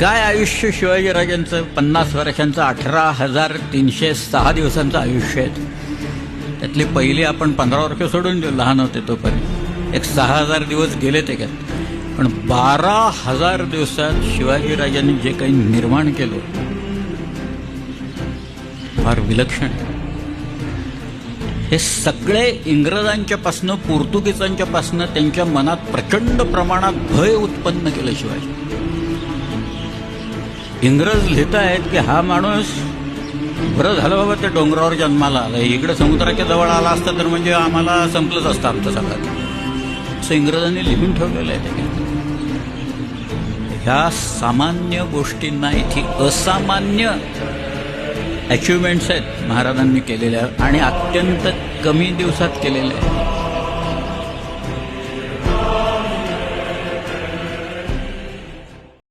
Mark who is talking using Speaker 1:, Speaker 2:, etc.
Speaker 1: काय आयुष्य शिवाजीराजांचं 50 वर्षांचं 18,306 दिवसांचं आयुष्य आहे. त्यातली पहिली आपण 15 वर्ष सोडून देऊ, लहान होते तोपर्यंत. एक 6,000 दिवस गेले त्याच्यात. पण 12,000 दिवसात शिवाजीराजांनी जे काही निर्माण केलं फार विलक्षण आहे. हे सगळे इंग्रजांच्यापासनं पोर्तुगीजांच्यापासनं त्यांच्या मनात प्रचंड प्रमाणात भय उत्पन्न केलं शिवाजी. इंग्रज लिहित आहेत की हा माणूस बरं झालं बाबा ते डोंगरावर जन्माला आला, इकडे समुद्राच्या जवळ आला असता तर म्हणजे आम्हाला संपलंच असतं आमचं सगळं, असं इंग्रजांनी लिहून ठेवलेलं आहे त्याच्यात. ह्या सामान्य गोष्टींना इथे असामान्य अचिव्हमेंट्स आहेत महाराजांनी केलेल्या आणि अत्यंत कमी दिवसात केलेल्या आहेत.